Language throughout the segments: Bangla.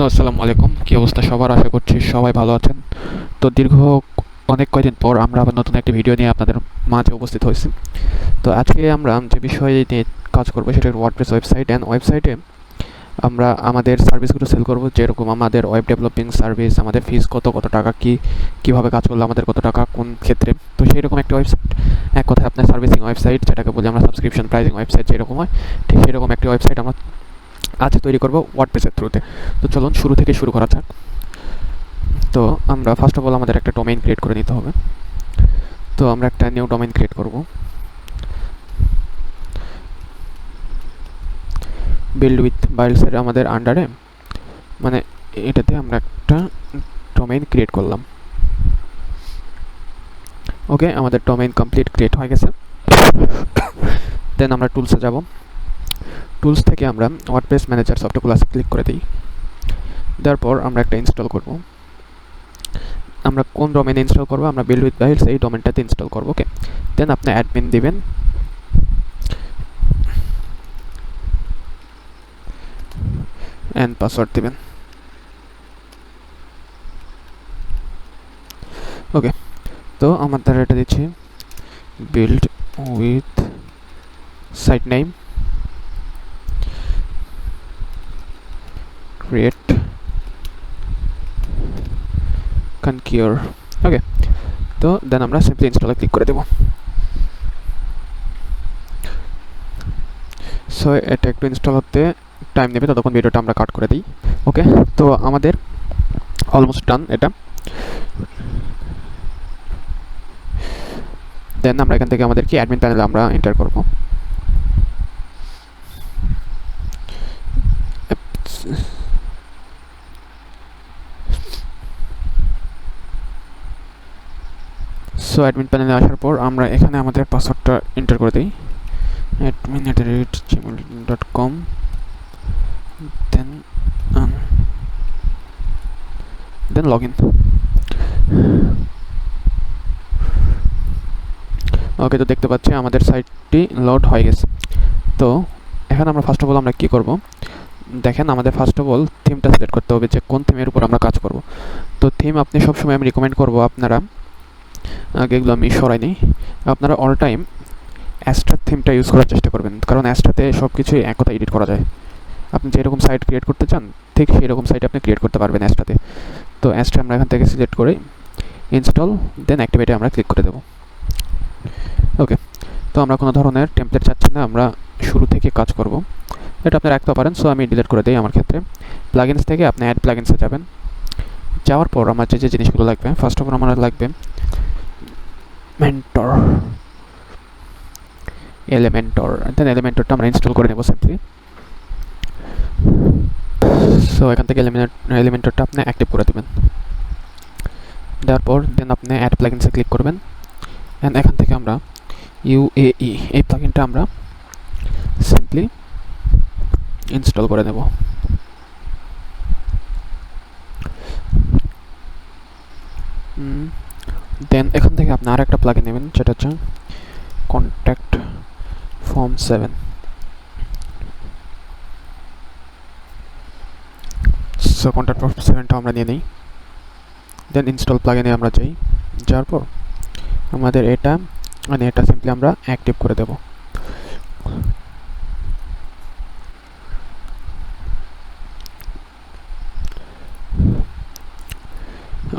আসসালামু আলাইকুম। কি অবস্থা সবার? আশা করছি সবাই ভালো আছেন। তো দীর্ঘ অনেক কয়দিন পর আমরা আবার নতুন একটি ভিডিও নিয়ে আপনাদের মাঝে উপস্থিত হয়েছি। তো আজকে আমরা যে বিষয় নিয়ে কাজ করবো সেটা ওয়ার্ডপ্রেস ওয়েবসাইট। অ্যান্ড ওয়েবসাইটে আমরা আমাদের সার্ভিসগুলো সেল করব, যেরকম আমাদের ওয়েব ডেভেলপিং সার্ভিস, আমাদের ফিস কত টাকা, কীভাবে কাজ করলে আমাদের কত টাকা কোন ক্ষেত্রে। তো সেই রকম একটা ওয়েবসাইট, এক কথায় আপনার সার্ভিসিং ওয়েবসাইট, যেটাকে বলি আমরা সাবস্ক্রিপশন প্রাইসিং ওয়েবসাইট যেরকম হয়, ঠিক সেরকম একটি ওয়েবসাইট আমরা আজ তৈরি করব ওয়ার্ডপ্রেসের থ্রুতে। তো চলুন শুরু করা যাক। তো আমরা ফার্স্ট অফ অল আমাদের একটা ডোমেইন ক্রিয়েট করে নিতে হবে। তো আমরা একটা নিউ ডোমেইন ক্রিয়েট করব। বিল্ড উইথ বাইলসের আমাদের আন্ডারে, মানে এটাতে আমরা একটা ডোমেইন ক্রিয়েট করলাম। ওকে, আমাদের ডোমেইন কমপ্লিট ক্রিয়েট হয়ে গেছে। দেন আমরা টুলসে যাব। টুলস থেকে আমরা ওয়ার্ডপ্রেস ম্যানেজার সফটওয়্যার ক্লাসে ক্লিক করে দিই। দেওয়ার পর আমরা একটা ইনস্টল করব। আমরা কোন ডোমেইনে ইনস্টল করব? আমরা বিল্ড উইথ বাইলস এই ডোমেইনটাতে ইনস্টল করব। ওকে, দেন আপনি অ্যাডমিন দিবেন অ্যান্ড পাসওয়ার্ড দিবেন। ওকে, তো আমাদের এটা দিচ্ছি build with site name, create, conquer. Okay, তো দেন আমরা সিম্পলি ইনস্টলে ক্লিক করে দেব। সো এটা একটু ইনস্টল হতে টাইম নেবে, ততক্ষণ ভিডিওটা আমরা কাট করে দিই। ওকে, তো আমাদের অলমোস্ট ডান এটা। দেন আমরা এখান থেকে আমাদের কি অ্যাডমিন প্যানেলে আমরা এন্টার করব। সো অ্যাডমিন প্যানেলে আসার পর আমরা এখানে আমাদের পাসওয়ার্ডটা এন্টার করে দিই, admin@gmail.com। Then log in. ওকে, তো দেখতে পাচ্ছি আমাদের সাইটটি লোড হয়ে গেছে। তো এখন আমরা ফার্স্ট অফ অল আমরা কী করব, দেখেন আমাদের ফার্স্ট অফ অল থিমটা সিলেক্ট করতে হবে যে কোন থিমের উপর আমরা কাজ করব। তো থিম আপনি সবসময় আমি রিকমেন্ড করব, আপনারা এগুলো আমি সরাই নিই, আপনারা অল টাইম অ্যাস্ট্রা থিমটা ইউজ করার চেষ্টা করবেন, কারণ অ্যাস্ট্রাতে সব কিছুই এক কথা এডিট করা যায়। আপনি যেরকম সাইট ক্রিয়েট করতে চান ঠিক সেই রকম সাইট আপনি ক্রিয়েট করতে পারবেন অ্যাস্ট্রাতে। তো অ্যাস্ট্রা আমরা এখান থেকে সিলেক্ট করে ইনস্টল দেন অ্যাক্টিভেটে আমরা ক্লিক করে দেবো। ওকে, তো আমরা কোনো ধরনের টেমপ্লেট চাচ্ছি না, আমরা শুরু থেকে কাজ করব। এটা আপনি রাখতে পারেন, সো আমি ডিলিট করে দিই আমার ক্ষেত্রে। প্লাগইনস থেকে আপনি অ্যাড প্লাগইনসে যাবেন। যাওয়ার পর আমার যে জিনিসগুলো লাগবে, ফার্স্ট অফ অল আমার লাগবে মেন্টর, এলিমেন্টর। দেন এলিমেন্টরটা আমরা ইনস্টল করে নেব সিম্পলি। সো এখান থেকে এলিমেন্টরটা আপনি অ্যাক্টিভ করে দেবেন। দেওয়ার পর দেন আপনি অ্যাড প্লাগইনসে ক্লিক করবেন অ্যান্ড এখান থেকে আমরা UAE এই প্লাগইনটা আমরা সিম্পলি ইনস্টল করে নেব। দেন এখান থেকে আপনি আর একটা প্লাগইন নেবেন, যেটা হচ্ছে contact form 7। So contact form 7টা আমরা নিয়ে নিই। দেন ইনস্টল প্লাগইনে আমরা যাওয়ার পর আমাদের এটা মানে এটা সিম্পলি আমরা অ্যাক্টিভ করে দেব।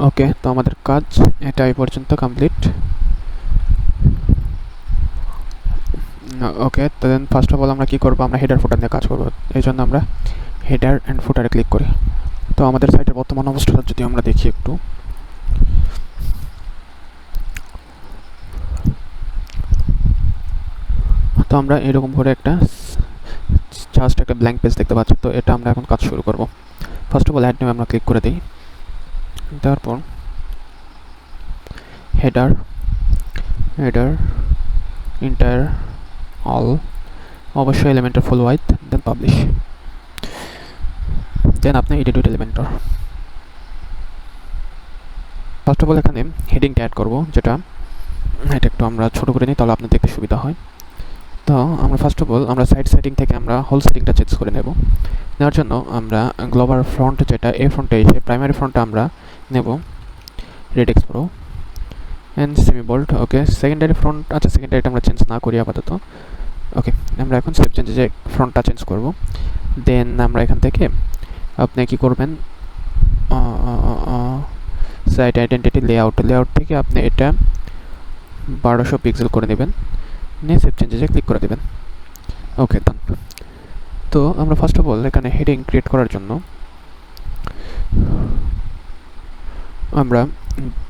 ওকে, তো আমাদের কাজ এটা এই পর্যন্ত কমপ্লিট। ওকে, তো দেন ফার্স্ট অফ অল আমরা কী করবো, আমরা হেডার ফুটার নিয়ে কাজ করবো। এই জন্য আমরা হেডার অ্যান্ড ফুটারে ক্লিক করি। তো আমাদের সাইটের বর্তমান অবস্থাটা যদি আমরা দেখি একটু, তো আমরা এরকম করে একটা জাস্ট একটা ব্ল্যাঙ্ক পেজ দেখতে পাচ্ছি। তো এটা আমরা এখন কাজ শুরু করব। ফার্স্ট অফ অল অ্যাড নেমে আমরা ক্লিক করে দিই। তারপর হেডার ইন্টায়ার অল, অবশ্যই এলিমেন্টর ফুল হোয়াইট, দেন পাবলিশ। দেন আপনি edit with Elementor. First of all এখানে হেডিংটা অ্যাড করব, যেটা এটা একটু আমরা ছোটো করে নিই, তাহলে আপনার দেখতে সুবিধা হয়। তো তো আমরা ফার্স্ট অফ অল আমরা সাইড সেটিং থেকে আমরা হোল সেটিংটা চেঞ্জ করে নেব। নেওয়ার জন্য আমরা গ্লোবাল ফ্রন্ট যেটা এই ফ্রন্টে এসে প্রাইমারি ফ্রন্টটা আমরা নেব Radix Pro and semibold. Okay, secondary font, আচ্ছা সেকেন্ডারিটা আমরা চেঞ্জ না করি আপাতত। ওকে, আমরা এখন সেভ চেঞ্জে যে ফ্রন্টটা চেঞ্জ করব। দেন আমরা এখান থেকে আপনি কি করবেন, সাইট আইডেন্টিটি লেআউট থেকে আপনি এটা 1200 পিক্সেল করে নেবেন, নিয়ে সেভ চেঞ্জে ক্লিক করে দেবেন। ওকে ডান। তো আমরা ফার্স্ট অফ অল এখানে হেডিং ক্রিয়েট করার জন্য আমরা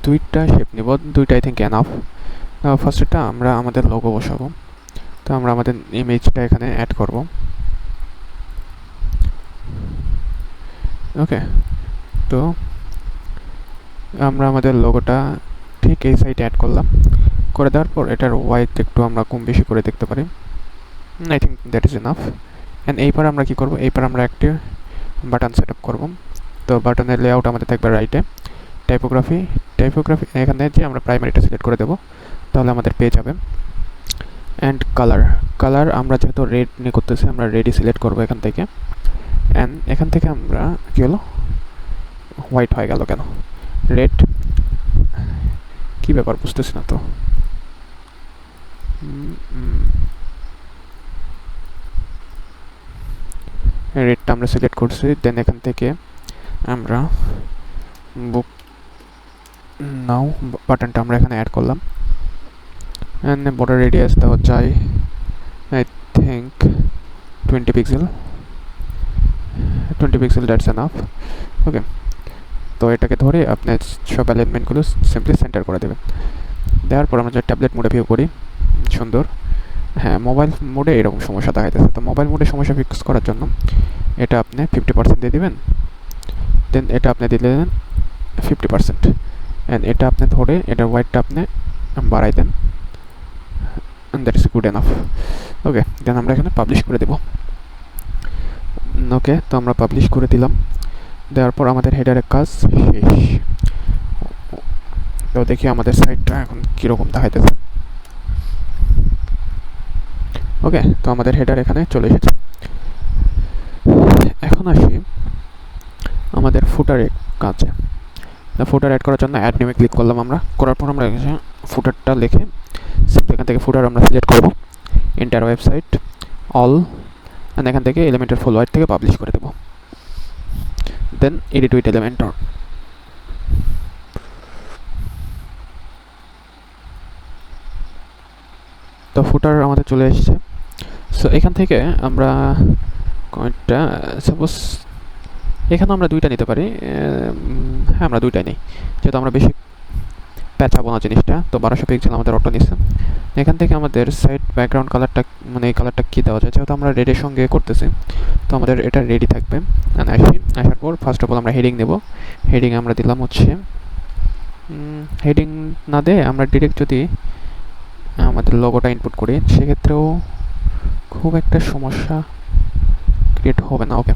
দুইটা শেপ নেব, দুইটা আই থিঙ্ক এনাফ। ফার্স্টটা আমরা আমাদের লোগো বসাবো। তো আমরা আমাদের ইমেজটা এখানে অ্যাড করব। ওকে, তো আমরা আমাদের লোগোটা ঠিক এই সাইডে অ্যাড করলাম। করে দেওয়ার পর এটার ওয়াইড একটু আমরা কম বেশি করে দেখতে পারি। I think that is enough. And এইবার আমরা কি করব, এইবার আমরা একটি বাটন সেট আপ করবো। তো বাটনের লেআউট আমাদের থাকবে রাইটে। টাইপোগ্রাফি এখানে যে আমরা প্রাইমারিটা সিলেক্ট করে দেবো, তাহলে আমাদের পেয়ে যাবে। অ্যান্ড কালার আমরা যেহেতু রেড নিয়ে করতেছি, আমরা রেডই সিলেক্ট করবো এখান থেকে। অ্যান্ড এখান থেকে আমরা কী হলো, হোয়াইট হয়ে গেল কেন, রেড কী ব্যাপার বুঝতেছি না তো। রেডটা আমরা সিলেক্ট করছি। দেন এখান থেকে আমরা বুক নাও বাটনটা আমরা এখানে অ্যাড করলাম। অ্যান্ড বর্ডার রেডিয়াস দেওয়া চাই I think 20 pixel, that's enough. Okay, তো এটাকে ধরে আপনি সব অ্যালাইনমেন্টগুলো সিম্পলি সেন্টার করে দেবেন। দেওয়ার পর আমরা যদি ট্যাবলেট মোডে ভিউ করি, সুন্দর। হ্যাঁ, মোবাইল মোডে এরকম সমস্যা দেখা যাচ্ছে। তো মোবাইল মোডে সমস্যা ফিক্স করার জন্য এটা আপনি 50% দিয়ে দিবেন। দেন এটা আপনি দিয়ে দেবেন 50%। অ্যান্ড এটা আপনি ধরে এটার ওয়াইডটা আপনি বাড়াই দেন। That is good enough. Okay, then আমরা এখানে পাবলিশ করে দেব। ওকে, তো আমরা পাবলিশ করে দিলাম। দেওয়ার পর আমাদের হেডারের কাজ শেষ। তো দেখি আমাদের সাইটটা এখন কীরকম দেখাইতেছে। ওকে, তো আমাদের হেডার এখানে চলে এসেছে। এখন আসি আমাদের ফুটারের কাছে। ফুটার অ্যাড করার জন্য অ্যাড নেমে ক্লিক করলাম আমরা। করার পর আমরা ফুটারটা লিখে এখান থেকে ফুটার আমরা সিলেক্ট করব, এন্টার ওয়েবসাইট অল, অ্যান্ড এখান থেকে এলিমেন্টের ফুল হোয়াইট থেকে পাবলিশ করে দেব। দেন এডিট উইথ এলিমেন্টর। তো ফুটার আমাদের চলে এসেছে। সো এখান থেকে আমরা কয়েকটা সাপোজ এখানে আমরা দুইটা নিতে পারি। হ্যাঁ, আমরা দুইটাই নিই, যেহেতু আমরা বেশি প্যাচাবো না জিনিসটা। তো 1200 পিক্সেল আমাদের অটো নিচ্ছে। এখান থেকে আমাদের সাইড ব্যাকগ্রাউন্ড কালারটা, মানে এই কালারটা কী দেওয়া যায়, যেহেতু আমরা রেডের সঙ্গে করতেছি, তো আমাদের এটা রেডি থাকবে। আসার পর ফার্স্ট অফ অল আমরা হেডিং নেব। হেডিং আমরা দিলাম হচ্ছে, হেডিং না দিয়ে আমরা ডিরেক্ট যদি আমাদের লোগোটা ইনপুট করি, সেক্ষেত্রেও খুব একটা সমস্যা ক্রিয়েট হবে না। ওকে,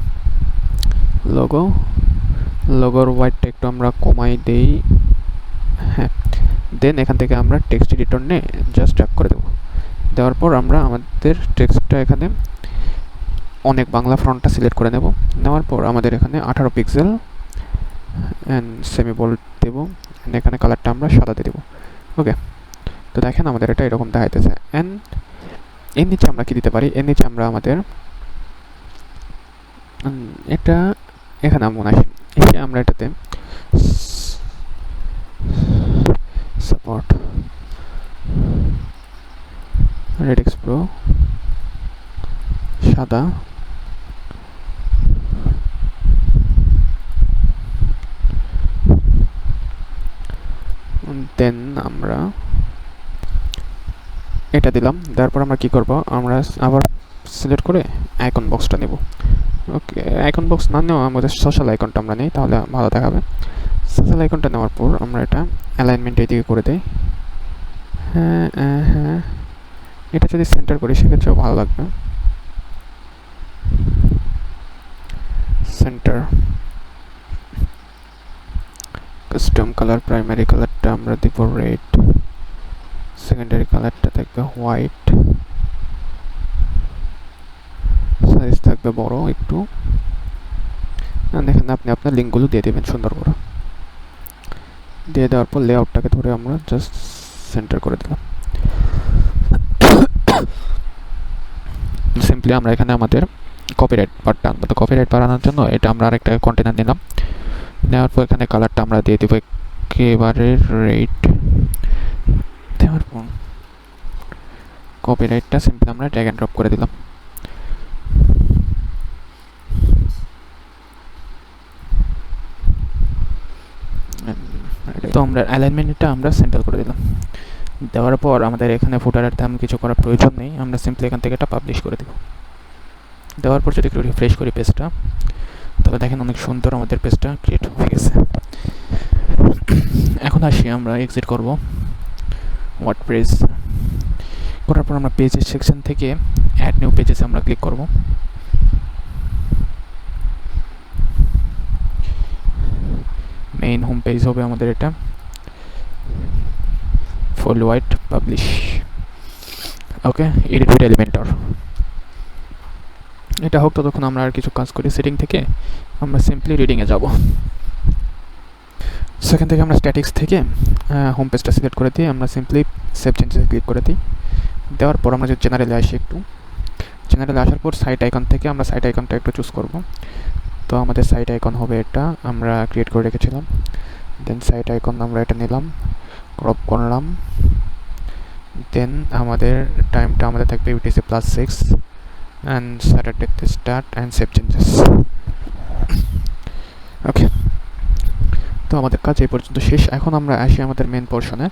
লোগোর হোয়াইটটা একটু আমরা কমাই দেই। হ্যাঁ, দেন এখান থেকে আমরা টেক্সট এডিটর নিয়ে জাস্ট ড্র্যাগ করে দেবো। দেওয়ার পর আমরা আমাদের টেক্সটটা এখানে অনেক বাংলা ফ্রন্টটা সিলেক্ট করে নেব। নেওয়ার পর আমাদের এখানে 18 পিক্সেল অ্যান্ড সেমি বোল্ড দেবো। এখানে কালারটা আমরা সাদা দিয়ে দেবো। ওকে, তো দেখেন আমাদের এটা এরকম দেখাইতেছে। অ্যান্ড এর নিচে আমরা কি দিতে পারি, এর নিচে আমরা আমাদের এটা এখানে মনে আসি এসে আমরা এটাতে সাপোর্ট রেডিক্স প্রো সাদা, দেন আমরা এটা দিলাম। তারপর আমরা কি করব, আমরা আবার সিলেক্ট করে আইকন বক্সটা নেব। ওকে, আইকন বক্স না নেওয়া আমাদের সোশ্যাল আইকনটা আমরা নিই, তাহলে ভালো দেখাবে। সোশ্যাল আইকনটা নেওয়ার পর আমরা এটা অ্যালাইনমেন্ট এইদিকে করে দিই। হ্যাঁ হ্যাঁ, এটা যদি সেন্টার করি সেক্ষেত্রেও ভালো লাগবে। সেন্টার, কাস্টম কালার, প্রাইমারি কালারটা আমরা দিব রেড, সেকেন্ডারি কালারটা থাকবে হোয়াইট, থাকবে বড় একটু। এখানে আপনি আপনার লিঙ্কগুলো দিয়ে দেবেন সুন্দর করে। দিয়ে দেওয়ার পর লেআউটটাকে ধরে আমরা জাস্ট সেন্টার করে দিলাম। সিম্পলি আমরা এখানে আমাদের কপিরাইট পার্টটা আনবো। তো কপিরাইট পার্ট আনার জন্য এটা আমরা আরেকটা কন্টেনার নিলাম। নেওয়ার পর এখানে কালারটা আমরা দিয়ে দেবো একেবারে রেড। দেওয়ার পর কপিরাইটটা সিম্পলি আমরা ড্র্যাগ অ্যান্ড ড্রপ করে দিলাম। তো আমরা অ্যালাইনমেন্টটা আমরা সেন্টার করে দিলাম। দেওয়ার পর আমাদের এখানে ফুটারের তেমন কিছু করার প্রয়োজন নেই, আমরা সিম্পলি এখান থেকে এটা পাবলিশ করে দেব। দেওয়ার পর যদি একটু রিফ্রেশ করি পেজটা, তবে দেখেন অনেক সুন্দর আমাদের পেজটা ক্রিয়েট হয়ে গেছে। এখন আসি আমরা এক্সিট করব ওয়ার্ডপ্রেস। করার পর আমরা পেজের সেকশন থেকে অ্যাড নিউ পেজেস আমরা ক্লিক করব। মেইন হোম পেজ হবে আমাদের এটা, ফুল white publish. Okay, edit with Elementor এটা হোক। ততক্ষণ আমরা আর কিছু কাজ করি। সেটিং থেকে আমরা সিম্পলি রিডিংয়ে যাব। সেখান থেকে আমরা স্ট্যাটিক্স থেকে হোম পেজটা সিলেক্ট করে দিই, আমরা সিম্পলি সেভ চেঞ্জেসে ক্লিক করে দিই। দেওয়ার পর আমরা যদি জেনারেলে আসি, একটু জেনারেলে আসার পর সাইট আইকন থেকে আমরা সাইট আইকনটা একটু চুজ করব। তো আমাদের সাইট আইকন হবে এটা, আমরা ক্রিয়েট করে রেখেছিলাম। দেন সাইট আইকন আমরা এটা নিলাম, ক্রপ করলাম। দেন আমাদের টাইমটা আমাদের থাকবে UTC +6 অ্যান্ড স্যাটারডেতে start and save changes. Okay, তো আমাদের কাজ এই পর্যন্ত শেষ। এখন আমরা আসি আমাদের মেন পোর্শনে।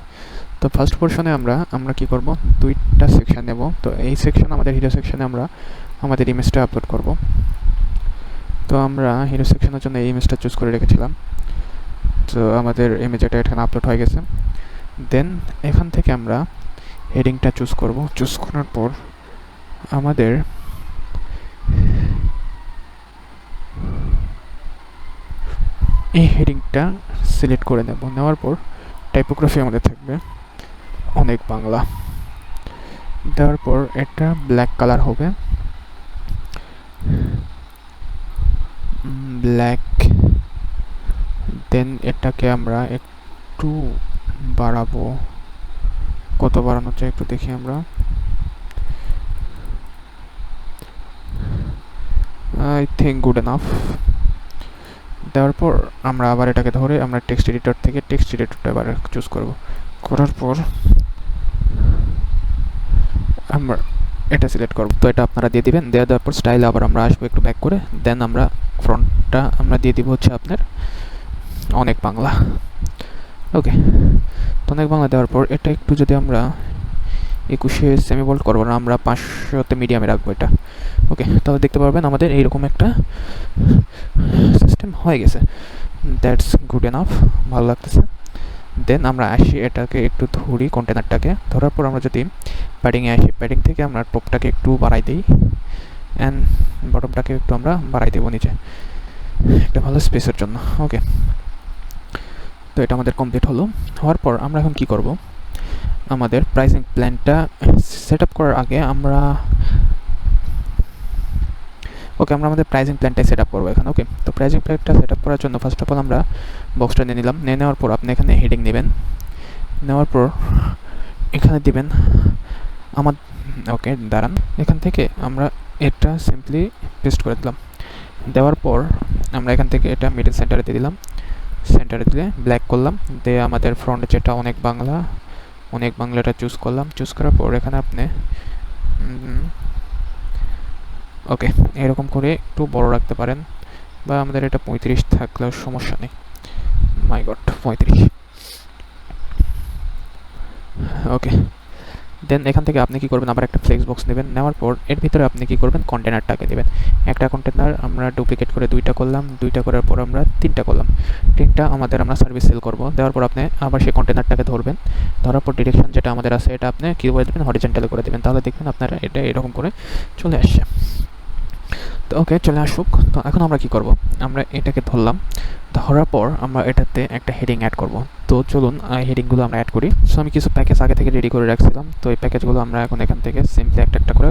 তো ফার্স্ট পোর্শনে আমরা কি করব, দুইটা সেকশন নেব। তো এই সেকশন আমাদের হিরো সেকশনে আমরা আমাদের ইমেজটা আপলোড করব। তো আমরা হিরো সেকশনের জন্য এই ইমেজটা চুজ করে রেখেছিলাম। তো আমাদের ইমেজটা এখানে আপলোড হয়ে গেছে। দেন এখান থেকে আমরা হেডিংটা চুজ করব। চুজ করার পর আমাদের এই হেডিংটা সিলেক্ট করে নেব। নেওয়ার পর টাইপোগ্রাফি আমাদের থাকবে অনেক বাংলা। দেওয়ার পর এটা ব্ল্যাক কালার হবে, ব্ল্যাক। দেন এটাকে আমরা একটু বাড়াবো, কত বাড়ানো চাই একটু দেখি আমরা। I think good enough. দেওয়ার পর আমরা আবার এটাকে ধরে আমরা টেক্সট এডিটর থেকে টেক্সট এডিটরটা এবার চুজ করব। করার পর আমরা এটা সিলেক্ট করব। তো এটা আপনারা দিয়ে দিবেন। দেওয়ার পর স্টাইল আবার আমরা আসবো একটু ব্যাক করে। দেন আমরা ফ্রন্টটা আমরা দিয়ে দিব হচ্ছে আপনার অনেক বাংলা। ওকে, তো অনেক বাংলা দেওয়ার পর এটা একটু যদি আমরা 21 সেমি বোল্ড করবো না, আমরা 500-তে মিডিয়ামে রাখবো এটা। ওকে, তাহলে দেখতে পারবেন আমাদের এইরকম একটা সিস্টেম হয়ে গেছে। দ্যাটস গুড এনাফ, ভালো লাগতেছে। দেন আমরা আসি এটাকে একটু ধরি, কন্টেনারটাকে ধরার পর আমরা যদি প্যাডিংয়ে আসি, প্যাডিং থেকে আমরা টপটাকে একটু বাড়াই দিই অ্যান্ড বটমটাকে একটু আমরা বাড়াই দেবো নিচে একটা ভালো স্পেসের জন্য। ওকে, তো এটা আমাদের কমপ্লিট হওয়ার পর আমরা এখন কি করব, আমাদের প্রাইসিং প্ল্যানটা সেট আপ করার আগে আমরা আমরা আমাদের প্রাইসিং প্ল্যানটাই সেট আপ করবো এখানে। ওকে, তো প্রাইসিং প্ল্যানটা সেট আপ করার জন্য ফার্স্ট অফ অল আমরা বক্সটা নিয়ে নিলাম। নিয়ে নেওয়ার পর আপনি এখানে হেডিং নেবেন। নেওয়ার পর এখানে দিবেন আমার, ওকে দাঁড়ান, এখান থেকে আমরা এটা সিম্পলি পেস্ট করে দিলাম। দেওয়ার পর আমরা এখান থেকে এটা মিডল সেন্টারে দিয়ে দিলাম। সেন্টারে দিলে ব্ল্যাক করলাম। দিয়ে আমাদের ফ্রন্টে যেটা অনেক বাংলাটা চুজ করলাম। চুজ করার পর এখানে আপনি ওকে এরকম করে একটু বড় রাখতে পারেন, বা আমাদের এটা 35 থাকলেও সমস্যা নেই। মাই গড, 35। ওকে, দেন এখান থেকে আপনি কি করবেন, আবার একটা ফ্লেক্স বক্স নেবেন। নেওয়ার পর এর ভিতরে আপনি কি করবেন, কন্টেনারটাকে দেবেন। একটা কন্টেনার আমরা ডুপ্লিকেট করে 2টা করলাম, 2টা করার পর আমরা 3টা করলাম। 3টা আমাদের আমরা সার্ভিস সেল করব। দেওয়ার পর আপনি আবার সেই কন্টেনারটাকে ধরবেন। ধরার পর ডিরেকশন যেটা আমাদের আছে এটা আপনি কী করে দেবেন, হরিজন্টালে করে দেবেন। তাহলে দেখবেন আপনারা এটা এরকম করে চলে আসছে। তো ওকে, চলে আসুক। তো এখন আমরা কি করব, আমরা এটাকে ধরলাম। ধরার পর আমরা এটাতে একটা হেডিং অ্যাড করব। তো তো চলুন হেডিংগুলো আমরা অ্যাড করি। সো আমি কিছু প্যাকেজ আগে থেকে রেডি করে রাখছিলাম, তো এই প্যাকেজগুলো আমরা এখন এখান থেকে সিম্পলি একটা একটা করে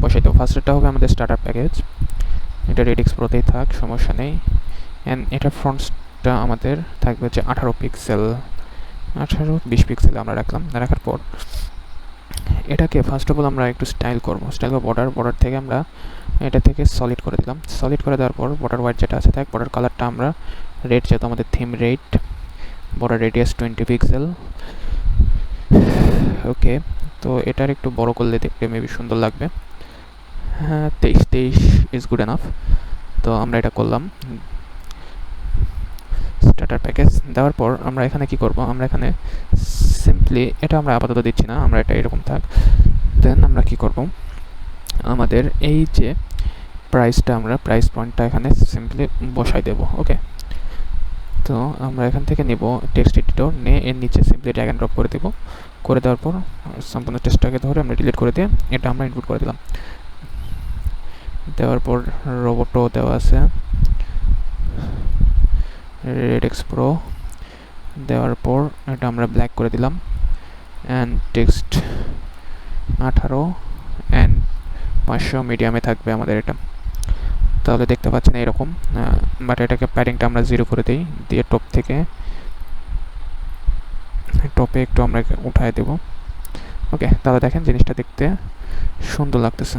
বসাই দেবো। ফার্স্টটা হবে আমাদের স্টার্টার প্যাকেজ, এটা রেডিক্স প্রোতেই থাক, সমস্যা নেই। অ্যান্ড এটার ফ্রন্টসটা আমাদের থাকবে হচ্ছে 18 পিক্সেল, 18-20 পিক্সেল আমরা রাখার পর এটাকে ফার্স্ট অফ অল আমরা একটু স্টাইল করবো। স্টাইল বা বর্ডার থেকে আমরা এটা থেকে সলিড করে দিলাম। সলিড করে দেওয়ার পর বর্ডার হোয়াইট যেটা আছে থাক, বর্ডার কালারটা আমরা রেড, যেহেতু আমাদের theme red, border radius 20 pixel. Okay, তো এটার একটু বড় করলে দেখতে মেবি সুন্দর লাগবে। হ্যাঁ, 23 ইজ গুড এনাফ। তো আমরা এটা করলাম। স্টার্টার প্যাকেজ দেওয়ার পর আমরা এখানে কি করব, আমরা এখানে সিম্পলি এটা আমরা আপাতত দিচ্ছি না, আমরা এটা এরকম থাক। দেন আমরা কি করব, আমাদের এই যে প্রাইসটা, আমরা প্রাইস পয়েন্টটা এখানে সিম্পলি বসাই দেব। ওকে, তো আমরা এখান থেকে নিব টেক্সট এডিটর, নিয়ে এর নিচে সিম্পলি ড্র্যাগ অ্যান্ড ড্রপ করে দেব। করে দেওয়ার পর সম্পূর্ণ টেক্সটটাকে ধরে আমরা ডিলিট করে দিয়ে এটা আমরা ইনপুট করে দিলাম। দেওয়ার পর রোবটও দেওয়া আছে, রেডেক্স প্রো দেওয়ার পর এটা আমরা ব্ল্যাক করে দিলাম। অ্যান্ড টেক্সট 18 অ্যান্ড 500 মিডিয়ামে থাকবে আমাদের এটা। তাহলে দেখতে পাচ্ছেন এরকম, বাট এটাকে প্যাডিংটা আমরা 0 করে দিই, দিয়ে টপ থেকে টপে একটু আমরা উঠায় দেব। ওকে, তাহলে দেখেন জিনিসটা দেখতে সুন্দর লাগতেছে,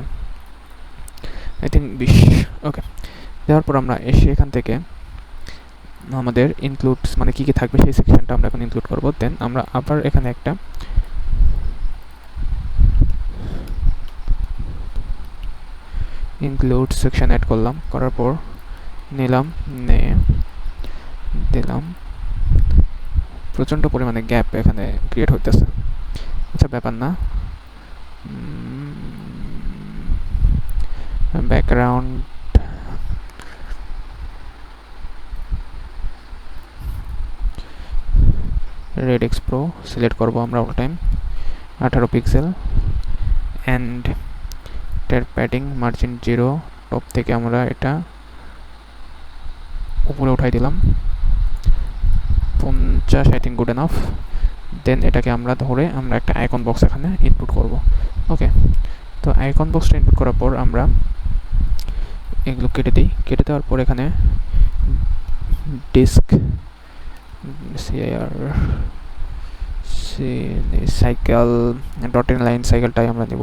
আই থিঙ্ক 20। ওকে, দেওয়ার পর আমরা এসে এখান থেকে আমাদের ইনক্লুডস মানে কী কী থাকবে সেই সেকশনটা আমরা এখন ইনক্লুড করবো। দেন আমরা আবার এখানে একটা ইনক্লুড সেকশন অ্যাড করলাম, করার পর নিলাম, নিয়ে দিলাম। প্রচণ্ড পরিমাণে গ্যাপ এখানে ক্রিয়েট হইতেছে, আচ্ছা ব্যাপার না। ব্যাকগ্রাউন্ড রেডেক্স প্রো সিলেক্ট করবো আমরা অল টাইম, 18 পিক্সেল। অ্যান্ড এটার প্যাডিং মার্জিন 0, টপ থেকে আমরা এটা উপরে উঠাই দিলাম 50, আই থিঙ্ক গুড এনাফ। দেন এটাকে আমরা ধরে আমরা একটা আইকন বক্স এখানে ইনপুট করব। ওকে, তো আইকন বক্সটা ইনপুট করার পর আমরা এগুলো কেটে দিই। কেটে দেওয়ার পর এখানে disc cycle dot in line সাইকেলটাই আমরা নেব।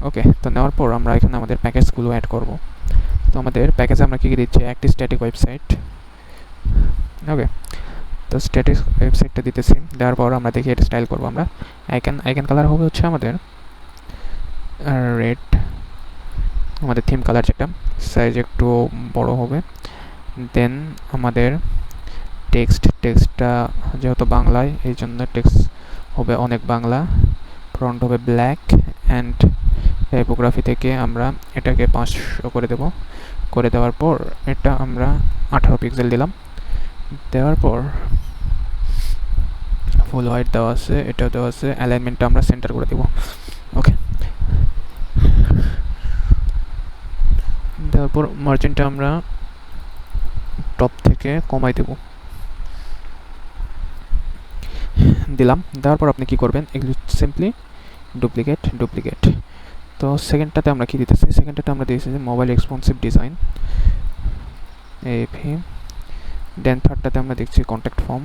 ওকে, তো নেওয়ার পর আমরা এখানে আমাদের প্যাকেজগুলো অ্যাড করব। তো আমাদের প্যাকেজে আমরা কী কী দিচ্ছি, একটি স্ট্যাটিক ওয়েবসাইট। ওকে, তো স্ট্যাটিক ওয়েবসাইটটা দিতেছি। দেওয়ার পর আমরা দেখি এটা স্টাইল করবো আমরা। আইকন কালার হবে হচ্ছে আমাদের রেড, আমাদের থিম কালার যেটা, সাইজ একটু বড় হবে। দেন আমাদের টেক্সটটা যেহেতু বাংলায়, এই জন্য টেক্সট হবে অনেক বাংলা। ফ্রন্ট হবে ব্ল্যাক। অ্যান্ড টাইপোগ্রাফি থেকে আমরা এটাকে 500 করে দেব। করে দেওয়ার পর এটা আমরা 18 পিক্সেল দিলাম। দেওয়ার পর ফুল হোয়াইট দেওয়া আছে, এটাও দেওয়া আছে। অ্যালাইনমেন্টটা আমরা সেন্টার করে দেব। ওকে, দেওয়ার পর মার্জিনটা আমরা টপ থেকে কমাই দেব, দিলাম। দেওয়ার পর আপনি কি করবেন, এগুলো সিম্পলি ডুপ্লিকেট। তো সেকেন্ডটাতে আমরা কি দিতেছি, সেকেন্ডটাতে আমরা দিয়েছি যে মোবাইল রেসপন্সিভ ডিজাইন এভি। দেন থার্ডটাতে আমরা দেখছি কন্ট্যাক্ট ফর্ম।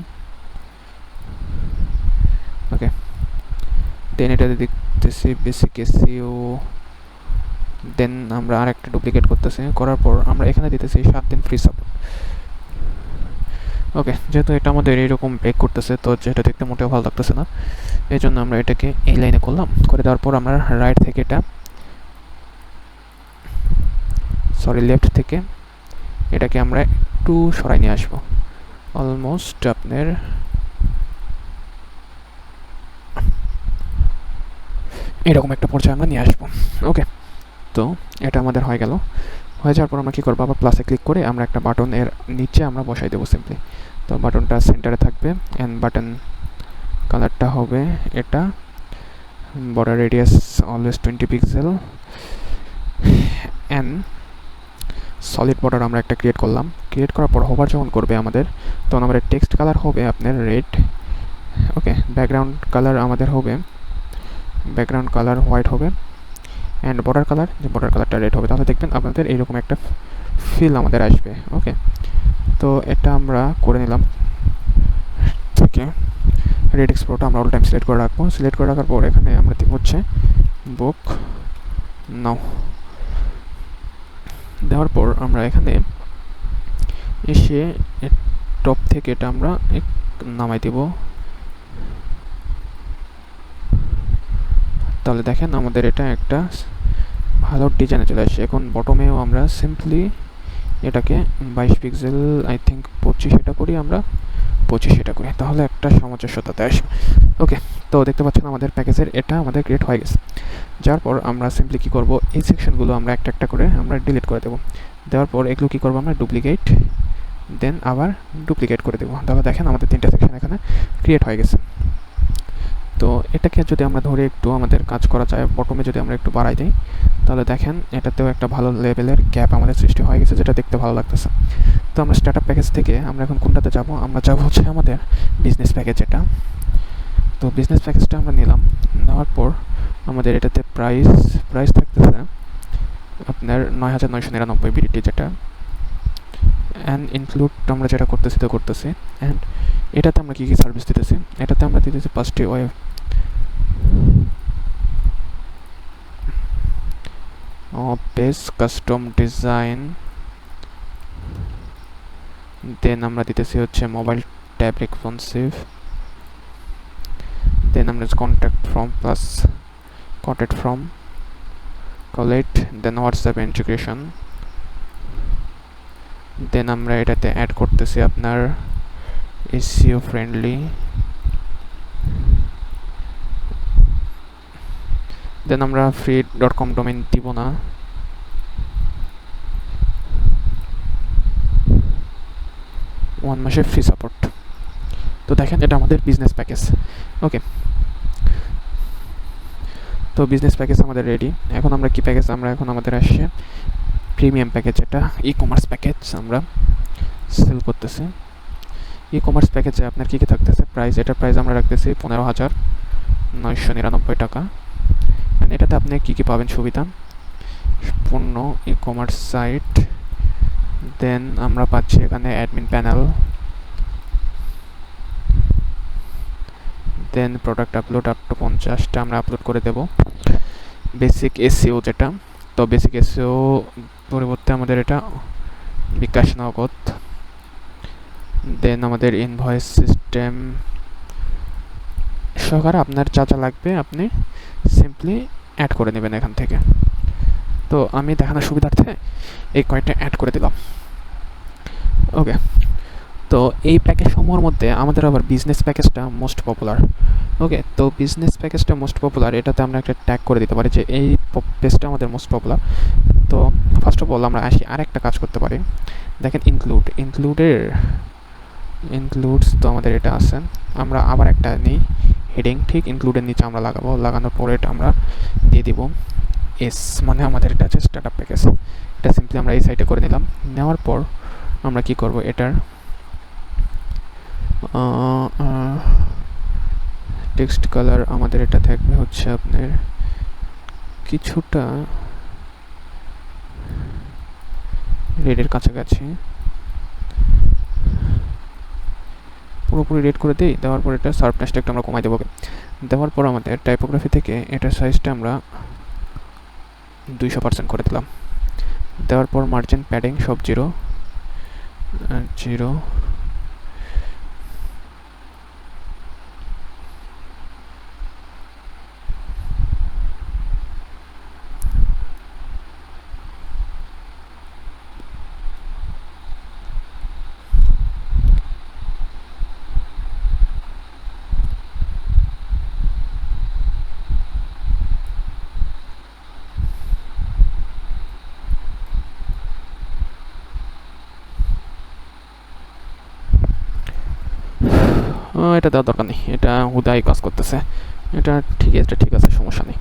ওকে, দেন এটাতে দেখতেছি বেসিক এসইও। দেন আমরা আরেকটা ডুপ্লিকেট করতেছি, করার পর আমরা এখানে দিতেছি 7 দিন ফ্রি সাপোর্ট। ওকে, যেহেতু এটা আমাদের এইরকম ব্রেক করতেছে, তো যেটা দেখতে মোটেও ভালো লাগতেছে না, এই জন্য আমরা এটাকে এই লাইনে করলাম। করে দেওয়ার পর আমরা রাইট থেকে এটা লেফট থেকে এটাকে আমরা একটু সরাই নিয়ে আসবো, অলমোস্ট আপনার এরকম একটা পর্যায়ে আমরা নিয়ে আসবো। ওকে, তো এটা আমাদের হয়ে গেল। হয়ে যাওয়ার পর আমরা কী করবো, আবার প্লাসে ক্লিক করে আমরা একটা বাটন এর নিচে আমরা বসাই দেবো সিম্পলি। তো বাটনটা সেন্টারে থাকবে। অ্যান্ড বাটন কালারটা হবে এটা, border radius always 20 pixel. And solid border আমরা একটা ক্রিয়েট করলাম। ক্রিয়েট করার পর হোভার যখন করবে আমাদের, তখন আমাদের টেক্সট কালার হবে আপনার রেড। ওকে, ব্যাকগ্রাউন্ড কালার আমাদের হবে, ব্যাকগ্রাউন্ড কালার হোয়াইট হবে, অ্যান্ড বর্ডার কালার, যে বর্ডার কালারটা রেড হবে। তাহলে দেখবেন আপনাদের এইরকম একটা ফিল আমাদের আসবে। ওকে, তো এটা আমরা করে নিলাম। থেকে রেড এক্সপ্লোরটা আমরা অল টাইম সিলেক্ট করে রাখবো। সিলেক্ট করে রাখার পর এখানে আমরা হচ্ছে বুক নাও দেওয়ার পর আমরা এখানে এসে টপ থেকে এটা আমরা নামাই দেব। তাহলে দেখেন আমাদের এটা একটা ভালো ডিজাইনে চলে আসছে। এখন বটমেও আমরা সিম্পলি এটাকে 22 পিক্সেল, আই থিঙ্ক 25 এটা করি, আমরা 25 এটা করি, তাহলে একটা সামঞ্জস্যতাতে আসবে। ওকে, তো দেখতে পাচ্ছেন আমাদের প্যাকেজের এটা আমাদের ক্রিয়েট হয়ে গেছে। যার পর আমরা সিম্পলি কী করবো, এই সেকশনগুলো আমরা একটা একটা করে আমরা ডিলিট করে দেবো। দেওয়ার পর এগুলো কী করবো, আমরা ডুপ্লিকেট, দেন আবার ডুপ্লিকেট করে দেবো। তাহলে দেখেন আমাদের 3টা সেকশন এখানে ক্রিয়েট হয়ে গেছে। তো এটাকে যদি আমরা ধরে একটু আমাদের কাজ করা যায়, বটমে যদি আমরা একটু বাড়াই দিই, তাহলে দেখেন এটাতেও একটা ভালো লেভেলের গ্যাপ আমাদের সৃষ্টি হয়ে গেছে, যেটা দেখতে ভালো লাগতেছে। তো আমরা স্টার্টআপ প্যাকেজ থেকে আমরা এখন কোনটাতে যাব, আমরা যাব হচ্ছে আমাদের বিজনেস প্যাকেজ এটা। তো বিজনেস প্যাকেজটা আমরা নিলাম, নেওয়ার পর আমাদের এটাতে প্রাইস থাকতেছে আপনার 9999 বিডিটি, যেটা অ্যান্ড ইনক্লুড আমরা যেটা করতেছি। অ্যান্ড এটাতে আমরা কী কী সার্ভিস দিতেছি, এটাতে আমরা দিতেছি ফার্স্টে web base custom design, then আমরা দিতেছি হচ্ছে মোবাইল ট্যাব রেসপন্সিভ, দেন আমরা contact form collect, then WhatsApp integration, then আমরা এটাতে অ্যাড করতেছি আপনার এসইও ফ্রেন্ডলি, দেন আমরা free.com ডোমেইন দিব না, 1 মাসের ফ্রি সাপোর্ট। তো দেখেন এটা আমাদের বিজনেস প্যাকেজ। ওকে, তো বিজনেস প্যাকেজ আমাদের রেডি। এখন আমরা কি প্যাকেজ, আমরা এখন আমাদের আসছে প্রিমিয়াম প্যাকেজ, এটা ই কমার্স প্যাকেজ আমরা সেল করতেছি। ই কমার্স প্যাকেজে আপনার কী কী থাকতেছে, এটার প্রাইস আমরা রাখতেছি 15,999 টাকা। অ্যান্ড এটাতে আপনি কী কী পাবেন সুবিধা, পণ্য, ই কমার্স সাইট, দেন আমরা পাচ্ছি এখানে admin panel, then product upload up to 50টা আমরা আপলোড করে দেব। বেসিক এসইও যেটা, তো বেসিক এসইও পরিবর্তে আমাদের এটা বিকাশ নগদ, দেন আমাদের ইনভয়েস সিস্টেম সহকারে আপনার যা যা লাগবে আপনি সিম্পলি অ্যাড করে নেবেন এখান থেকে। তো আমি দেখানোর সুবিধার্থে এই কয়েকটা অ্যাড করে দিলাম। ওকে, তো এই প্যাকেজ সমূহের মধ্যে আমাদের আবার বিজনেস প্যাকেজটা মোস্ট পপুলার। ওকে, তো বিজনেস প্যাকেজটা মোস্ট পপুলার, এটাতে আমরা একটা ট্যাগ করে দিতে পারি যে এই পেজটা আমাদের মোস্ট পপুলার। তো ফার্স্ট অফ অল আমরা আসি আর একটা কাজ করতে পারি। দেখেন ইনক্লুডস, তো আমাদের এটা আছে, আমরা আবার একটা নিই হেডিং, ঠিক ইনক্লুডের নিচে আমরা লাগাবো। লাগানোর পরে এটা আমরা দিয়ে দিব এস, মানে আমাদের এটা আছে স্টার্টআপ প্যাকেজ। এটা সিম্পলি আমরা এই সাইডে করে নিলাম। নেওয়ার পর আমরা কি করব, এটার টেক্সট কালার আমাদের এটা থাকবে হচ্ছে আপনার কিছুটা রেডের কাছাকাছি, পুরোপুরি রেড করে দিই। দেওয়ার পর এটা শার্পনেসটা একটু আমরা কমাই দেবো। দেওয়ার পর আমাদের টাইপোগ্রাফি থেকে এটার সাইজটা আমরা 200% করে দিলাম। দেওয়ার পর মার্জিন প্যাডিং সব 0। এটা দেওয়ার দরকার নেই, এটা হুদাই কাজ করতেছে, এটা ঠিক আছে, সমস্যা নেই।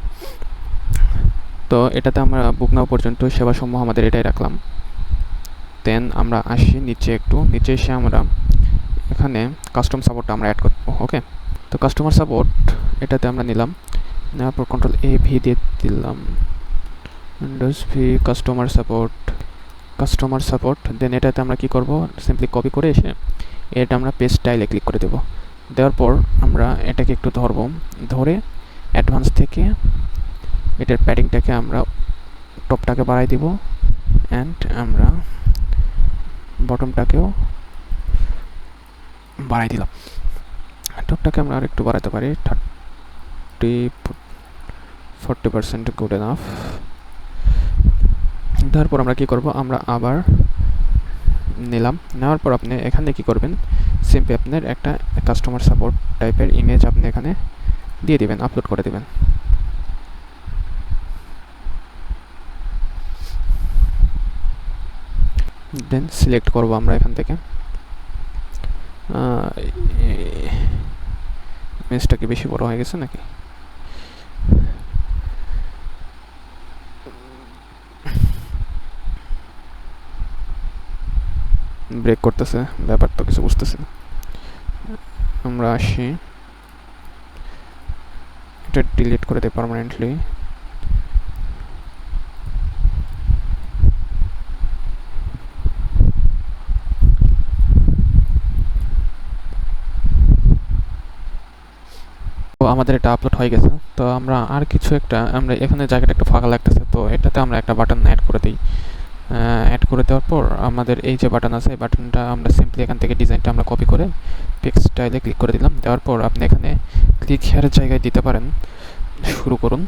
তো এটাতে আমরা বুক নাও পর্যন্ত সেবা সমূহ আমাদের এটাই রাখলাম। দেন আমরা আসি নিচে, একটু নিচে এসে আমরা এখানে কাস্টম সাপোর্টটা আমরা অ্যাড করবো। ওকে, তো কাস্টমার সাপোর্ট এটাতে আমরা নিলাম, নেওয়ার পর কন্ট্রোল এ ভি দিয়ে দিলাম, উইন্ডোজ ভি কাস্টমার সাপোর্ট। দেন এটাতে আমরা কি করব, সিম্পলি কপি করে এসে এটা আমরা পেস্ট স্টাইলে ক্লিক করে দেব। দেওয়ার পর আমরা এটাকে একটু ধরবো, ধরে অ্যাডভান্স থেকে এটার প্যাডিংটাকে আমরা টপটাকে বাড়াই দিব, অ্যান্ড আমরা বটমটাকেও বাড়াই দিলাম। টপটাকে আমরা আর একটু বাড়াতে পারি, 40% গুড এনাফ। তারপর আমরা কি করব, আমরা আবার নিলাম, নেওয়ার পর আপনি এখানে কি করবেন, সিম্পলি আপনার একটা কাস্টমার সাপোর্ট টাইপের ইমেজ আপনি এখানে দিয়ে দিবেন, আপলোড করে দিবেন। দেন সিলেক্ট করব আমরা এখান থেকে, ইমেজটা কি বেশি বড় হয়ে গেছে নাকি? ব্রেক করতেছে, ব্যাপার তো কিছু বুঝতেছি না। আমরা আসি, এটা ডিলিট করে দিই পার্মানেন্টলি। তো আমাদের এটা আপলোড হয়ে গেছে। তো আমরা আর কিছু একটা, আমরা এখানে জায়গাটা একটু ফাঁকা লাগতেছে, তো এটাতে আমরা একটা বাটন অ্যাড করে দিই। অ্যাড করে দেওয়ার পর আমাদের এই যে বাটন আছে, এই বাটনটা আমরা সিম্পলি এখান থেকে ডিজাইনটা আমরা কপি করে পিক্স স্টাইলে ক্লিক করে দিলাম। দেওয়ার পর আপনি এখানে ক্লিক হেয়ারের জায়গায় দিতে পারেন, শুরু করুন।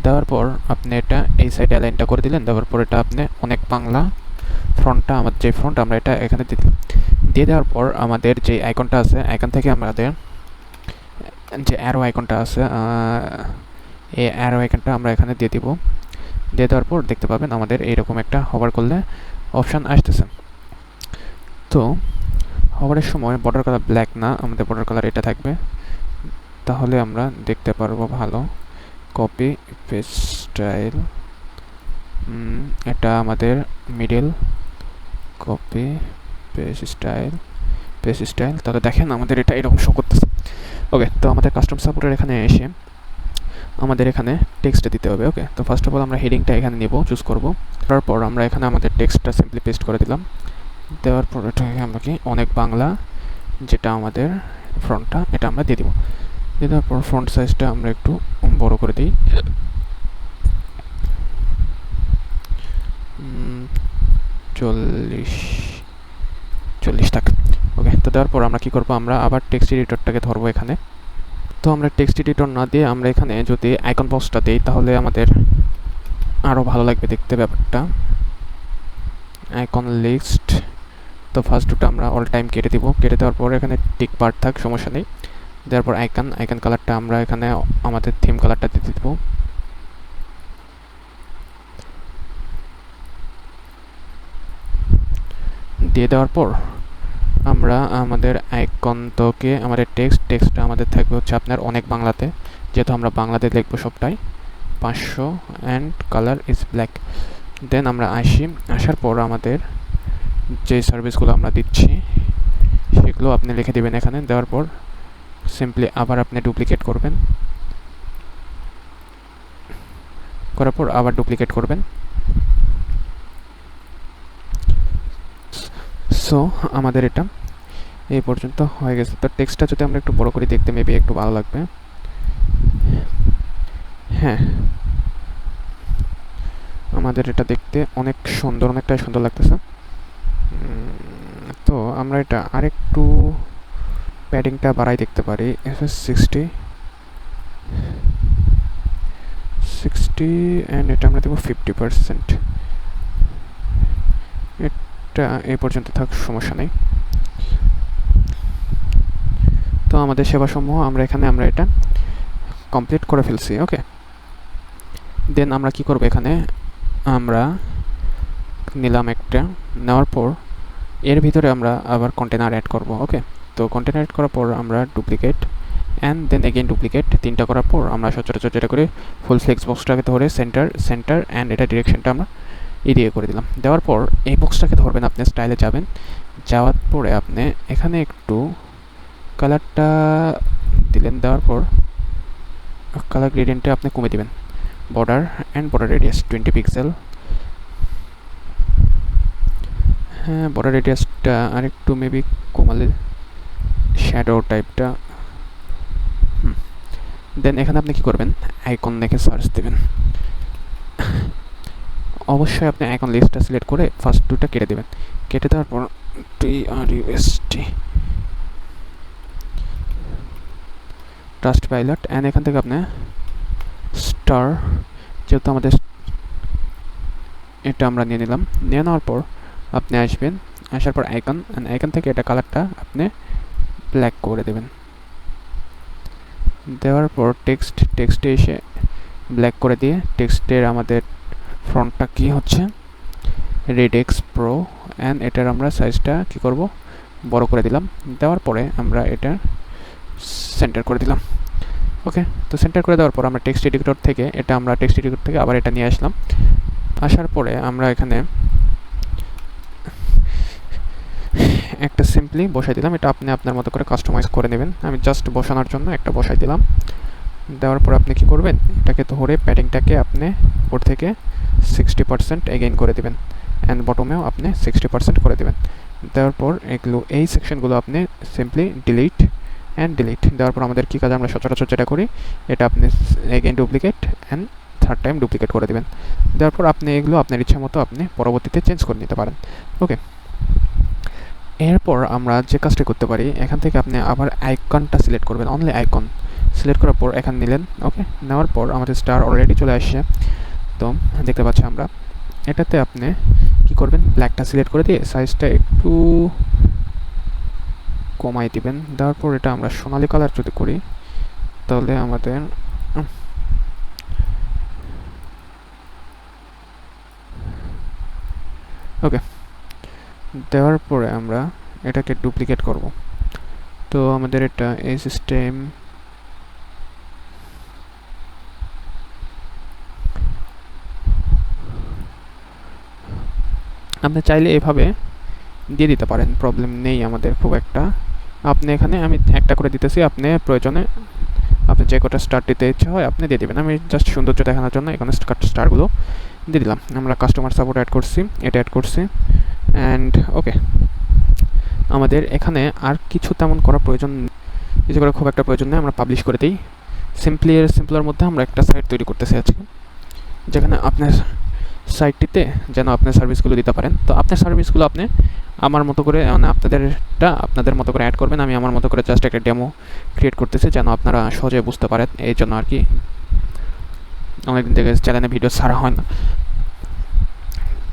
দেওয়ার পর আপনি এটা এই সাইডে অ্যালাইনটা করে দিলেন। দেওয়ার পর এটা আপনি অনেক বাংলা ফ্রন্টটা, আমার যে ফ্রন্ট আমরা এটা এখানে দিয়ে দিলাম। দিয়ে দেওয়ার পর আমাদের যে আইকনটা আছে, আইকন থেকে আমাদের যে অ্যারো আইকনটা আছে, এই অ্যারো আইকনটা আমরা এখানে দিয়ে দিব। দিয়ে দেওয়ার পর দেখতে পাবেন আমাদের এইরকম একটা হভার করলে অপশান আসতেছে। তো হভারের সময় বর্ডার কালার ব্ল্যাক না, আমাদের বর্ডার কালার এটা থাকবে, তাহলে আমরা দেখতে পারবো ভালো। কপি পেস্ট স্টাইল, এটা আমাদের মিডল, কপি পেস্ট স্টাইল, তাহলে দেখেন আমাদের এটা এরকম শো করতেছে। ওকে, তো আমাদের কাস্টম সাপোর্টের এখানে এসে আমাদের এখানে টেক্সটটা দিতে হবে। ওকে, তো ফার্স্ট অফ অল আমরা হেডিংটা এখানে নেব, চুজ করব। তারপর আমরা এখানে আমাদের টেক্সটটা সিম্পলি পেস্ট করে দিলাম। দেওয়ার পর এটাকে আমরা কি অনেক বাংলা, যেটা আমাদের ফ্রন্টটা, এটা আমরা দিয়ে দিব। দিয়ে দেওয়ার পর ফ্রন্ট সাইজটা আমরা একটু বড় করে দিই, 40 থাক। ওকে, তো দেওয়ার পর আমরা কি করব, আমরা আবার টেক্সট এডিটরটাকে ধরবো এখানে। তো আমরা টেক্সট এডিটর না দিয়ে আমরা এখানে যদি আইকন বক্সটা দিই, তাহলে আমাদের আরও ভালো লাগবে দেখতে ব্যাপারটা। আইকন লিস্ট, তো ফার্স্ট দুটো আমরা অল টাইম কেটে দিব। কেটে দেওয়ার পর এখানে টিক পার্ট থাক, সমস্যা নেই। দেওয়ার পর আইকন কালারটা আমরা এখানে আমাদের থিম কালারটা দিয়ে দিব। দিয়ে দেওয়ার পর আমরা আমাদের আইকনটাকে, আমাদের টেক্সটটা আমাদের থাকবে হচ্ছে আপনার অনেক বাংলাতে, যেহেতু আমরা বাংলাতে লিখবো সবটাই, 500 অ্যান্ড কালার ইজ ব্ল্যাক। দেন আমরা আসার পর আমাদের যে সার্ভিসগুলো আমরা দিচ্ছি সেগুলো আপনি লিখে দেবেন এখানে। দেওয়ার পর সিম্পলি আবার আপনি ডুপ্লিকেট করবেন, করার পর আবার ডুপ্লিকেট করবেন। সো আমাদের এটা এই পর্যন্ত হয়ে গেছে। তো টেক্সটটা যদি আমরা একটু বড় করে দেখতে মেবি একটু ভালো লাগবে। হ্যাঁ, আমাদের এটা দেখতে অনেকটাই সুন্দর লাগতেছে। তো আমরা এটা আরেকটু প্যাডিংটা বাড়াই দেখতে পারি, 60 অ্যান্ড এটা আমরা দেবো 50%। এটা এই পর্যন্ত থাক, সমস্যা নেই। তো আমাদের সেবাসমূহ আমরা এটা কমপ্লিট করে ফেলছি। ওকে, দেন আমরা কি করব, এখানে আমরা নিলাম একটা, নেওয়ার পর এর ভিতরে আমরা আবার কন্টেনার অ্যাড করব। ওকে, তো কন্টেনার অ্যাড করার পর আমরা duplicate and then again duplicate, তিনটা করার পর আমরা সচরাচর যেটা করে ফুল ফ্লেক্স বক্সটাকে ধরে সেন্টার অ্যান্ড এটা ডিরেকশনটা আমরা এদিকে করে দিলাম। দেওয়ার পর এই বক্সটাকে ধরবেন, আপনি স্টাইলে যাবেন, যাওয়ার পরে আপনি এখানে একটু কালারটা দিলেন, দেওয়ার পর কালার গ্রেডিয়েন্টটা আপনি কমে দিবেন। Border and border radius 20 pixel. হ্যাঁ, বর্ডার রেডিয়াসটা আরেকটু মেবি কমালে শ্যাডো টাইপটা। দেন এখানে আপনি কি করবেন, আইকন দেখে সার্চ দেবেন। অবশ্যই আপনি আইকন লিস্টটা সিলেক্ট করে ফার্স্ট দুটো কেটে দেবেন। কেটে দেওয়ার পর TRUST ট্রাস্ট পাইলট অ্যান্ড এখান থেকে আপনি স্টার, যেহেতু আমাদের এটা আমরা নিয়ে নিলাম। নিয়ে নেওয়ার পর আপনি আসবেন, আসার পর আইকন, আইকন থেকে এটা কালারটা আপনি ব্ল্যাক করে দেবেন। দেওয়ার পর টেক্সটে এসে ব্ল্যাক করে দিয়ে টেক্সটের আমাদের ফন্টটা কি হচ্ছে রেডেক্স প্রো, অ্যান্ড এটার আমরা সাইজটা কি করব, বড় করে দিলাম। দেওয়ার পরে আমরা এটা সেন্টার করে দিলাম। ওকে, তো সেন্টার করে দেওয়ার পর আমরা টেক্সট এডিটর থেকে আবার এটা নিয়ে আসলাম। আসার পরে আমরা এখানে একটা সিম্পলি বসাই দিলাম। এটা আপনি আপনার মতো করে কাস্টমাইজ করে নেবেন। আমি জাস্ট বসানোর জন্য একটা বসাই দিলাম। দেওয়ার পর আপনি কি করবেন, এটাকে ধরে প্যাডিংটাকে আপনি উপর থেকে 60% এগেইন করে দেবেন, অ্যান্ড বটমেও আপনি 60% করে দেবেন। দেওয়ার পর এই সেকশনগুলো আপনি সিম্পলি ডিলিট দেওয়ার পর আমাদের কী কাজ, আমরা সচরাচর যেটা করি, এটা আপনি again duplicate and third time duplicate করে দেবেন। দেওয়ার পর আপনি এগুলো আপনার ইচ্ছা মতো আপনি পরবর্তীতে চেঞ্জ করে নিতে পারেন। ওকে, এরপর আমরা যে কাজটা করতে পারি, এখান থেকে আপনি আবার আইকনটা সিলেক্ট করবেন, অনলি আইকন সিলেক্ট করার পর এখানে নিলেন। ওকে, নেওয়ার পর আমাদের স্টার অলরেডি চলে আসছে, তো দেখতে পাচ্ছি আমরা। এটাতে আপনি কি করবেন, ব্ল্যাকটা সিলেক্ট করে দিয়ে সাইজটা একটু কমাই দিবেন। দেওয়ার পর এটা আমরা সোনালি কালার যদি করি, তাহলে আমাদের ওকে, দেওয়ার পরে আমরা এটাকে ডুপ্লিকেট করব। তো আমাদের এটা এই সিস্টেম আপনি চাইলে এভাবে দিয়ে দিতে পারেন, প্রবলেম নেই আমাদের খুব একটা। আপনি এখানে আমি একটা করে দিতেছি, আপনি প্রয়োজনে আপনি যে কটা স্টার দিতে ইচ্ছা হয় আপনি দিয়ে দেবেন। আমি জাস্ট সৌন্দর্য দেখানোর জন্য এখানে স্টারগুলো দিয়ে দিলাম। আমরা কাস্টমার সাপোর্ট অ্যাড করছি, এটা অ্যাড করছি, অ্যান্ড ওকে। আমাদের এখানে আর কিছু তেমন করার প্রয়োজন, কিছু করার খুব একটা প্রয়োজন নেই। আমরা পাবলিশ করে দিই। সিম্পলের মধ্যে আমরা একটা সাইট তৈরি করতেছি আজকে, যেখানে আপনার সাইটটিতে যেন আপনার সার্ভিসগুলো দিতে পারেন। তো আপনার সার্ভিসগুলো আপনি আমার মতো করে, মানে আপনাদের মতো করে অ্যাড করবেন। আমি আমার মতো করে জাস্ট একটা ডেমো ক্রিয়েট করতেছি, যেন আপনারা সহজে বুঝতে পারেন, এই জন্য আর কি। অনেকদিন থেকে চ্যানেলে ভিডিও ছাড়া হয় না।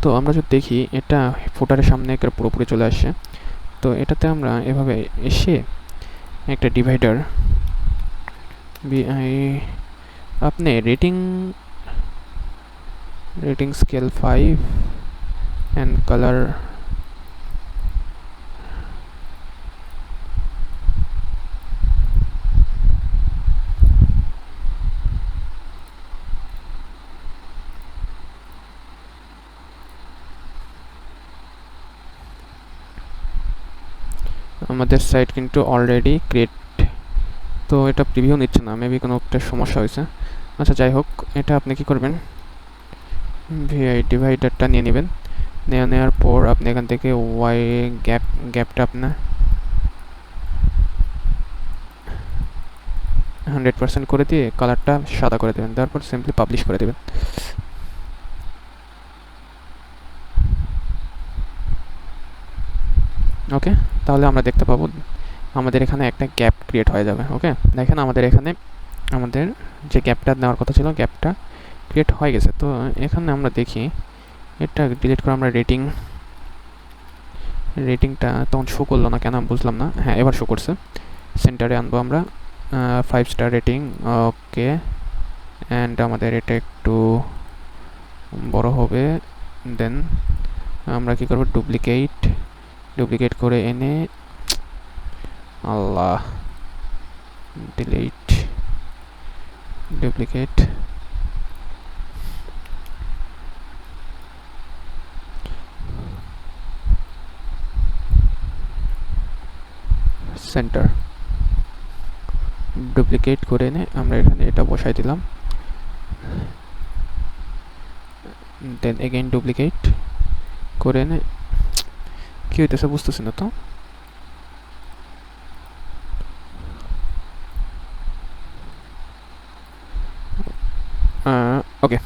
তো আমরা যদি দেখি, এটা ফুটারের সামনে পুরোপুরি চলে আসে। তো এটাতে আমরা এভাবে এসে একটা ডিভাইডার, আপনি রেটিং স্কেল 5 অ্যান্ড কালার আমাদের সাইট কিন্তু অলরেডি ক্রিয়েট, তো এটা প্রিভিউ নিচ্ছে না, মেবি কোনো একটা সমস্যা হয়েছে। আচ্ছা, যাই হোক, এটা আপনি কি করবেন, ডিভাইডারটা নিয়ে নেবেন। নেওয়ার পর আপনি এখান থেকে ওয়াই গ্যাপটা আপনার 100% করে দিয়ে কালারটা সাদা করে দেবেন। তারপর সিম্পলি পাবলিশ করে দেবেন। ওকে, তাহলে আমরা দেখতে পাবো আমাদের এখানে একটা গ্যাপ ক্রিয়েট হয়ে যাবে। ওকে, দেখেন আমাদের এখানে আমাদের যে গ্যাপটা নেওয়ার কথা ছিল, গ্যাপটা ক্রিয়েট হয়ে গেছে। তো এখানে আমরা দেখি, এটা ডিলিট করে আমরা রেটিংটা তখন শো করলো না কেন বুঝলাম না। হ্যাঁ, এবার শো করছে। সেন্টারে আনবো আমরা 5 স্টার রেটিং। ওকে, অ্যান্ড আমাদের এটা একটু বড় হবে। দেন আমরা কি করব, ডুপ্লিকেট করে এনে, আল্লাহ, ডিলিট ডুপ্লিকেট। সেন্টার ডুপ্লিকেট করে এনে আমরা এখানে এটা বসাই দিলাম, দেন এগেইন ডুপ্লিকেট করে এনে কি হইতেছে বুঝতেছি না তো। ওকে,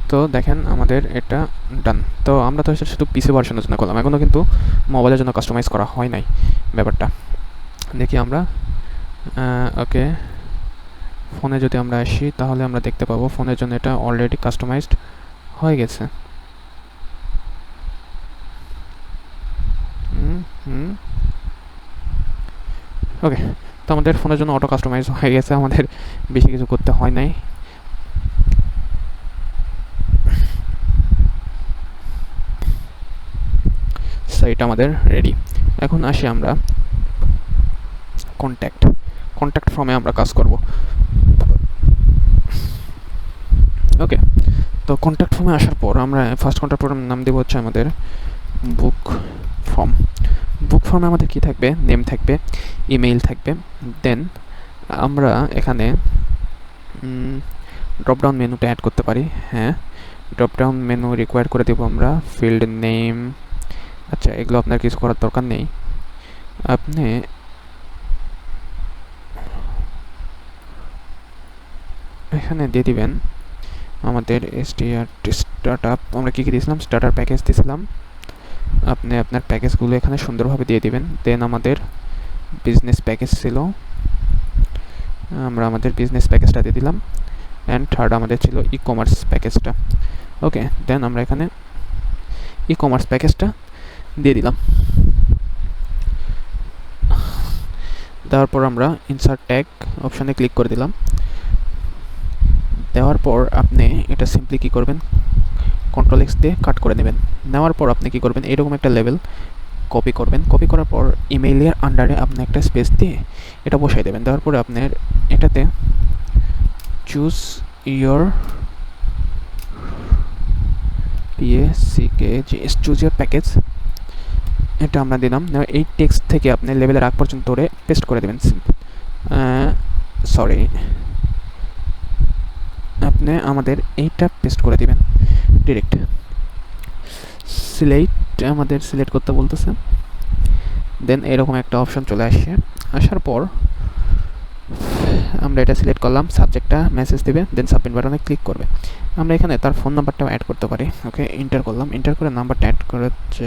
তো দেখেন আমাদের এটা ডান। তো আমরা তো শুধু পিসি ভার্সনের জন্য করলাম, এখনও কিন্তু মোবাইলের জন্য কাস্টমাইজ করা হয় নাই ব্যাপারটা। দেখি আমরা ওকে, ফোনে যদি আমরা আসি তাহলে আমরা দেখতে পাবো ফোনের জন্য এটা অলরেডি কাস্টমাইজড হয়ে গেছে। ওকে, তো আমাদের ফোনের জন্য অটো কাস্টমাইজ হয়ে গেছে, আমাদের বেশি কিছু করতে হয় নাই। সাইট আমাদের রেডি। এখন আসি আমরা কন্ট্যাক্ট ফর্মে আমরা কাজ করব। ওকে, তো কন্ট্যাক্ট ফর্মে আসার পর আমরা ফার্স্ট কন্ট্যাক্ট ফর্মের নাম দেবো হচ্ছে আমাদের বুক ফর্ম। বুক ফর্মে আমাদের কি থাকবে, নেম থাকবে, ইমেইল থাকবে, দেন আমরা এখানে ড্রপডাউন মেনুটা অ্যাড করতে পারি। হ্যাঁ, ড্রপডাউন মেনু রিকোয়ার করে দেবো আমরা, ফিল্ড নেম। আচ্ছা, এগুলো আপনার কিছু করার দরকার নেই, আপনি এখানে দিয়ে দিবেন আমাদের স্টার্টআপ। আমরা কী দিয়েছিলাম, স্টার্টার প্যাকেজ দিয়েছিলাম, আপনি আপনার প্যাকেজগুলো এখানে সুন্দরভাবে দিয়ে দিবেন। দেন আমাদের বিজনেস প্যাকেজ ছিল, আমরা আমাদের বিজনেস প্যাকেজটা দিয়ে দিলাম। অ্যান্ড থার্ড আমাদের ছিল ই কমার্স প্যাকেজটা। ওকে, দেন আমরা এখানে ই কমার্স প্যাকেজটা দিয়ে দিলাম। তারপর আমরা ইনসার্ট ট্যাগ অপশানে ক্লিক করে দিলাম। দেওয়ার পর আপনি এটা সিম্পলি কী করবেন, কন্ট্রোল এক্স দিয়ে কাট করে নেবেন। নেওয়ার পর আপনি কী করবেন, এরকম একটা লেভেল কপি করবেন। কপি করার পর ইমেইলের আন্ডারে আপনি একটা স্পেস দিয়ে এটা বসাই দেবেন। দেওয়ার পরে আপনার এটাতে choose your choose your package, এটা আমরা দিলাম। এই টেক্সট থেকে আপনি লেভেলের আগ পর্যন্ত ধরে পেস্ট করে দেবেন। সরি, আপনি আমাদের এইটা পেস্ট করে দিবেন ডিরেক্ট। আমাদের সিলেক্ট করতে বলতেছে, দেন এরকম একটা অপশন চলে আসছে। আসার পর আমরা এটা সিলেক্ট করলাম, সাবজেক্টটা মেসেজ দেবে, দেন সাবমিট বাটনে ক্লিক করবে। আমরা এখানে তার ফোন নাম্বারটাও অ্যাড করতে পারি। ওকে, এন্টার করলাম, এন্টার করে নাম্বারটা অ্যাড করে হচ্ছে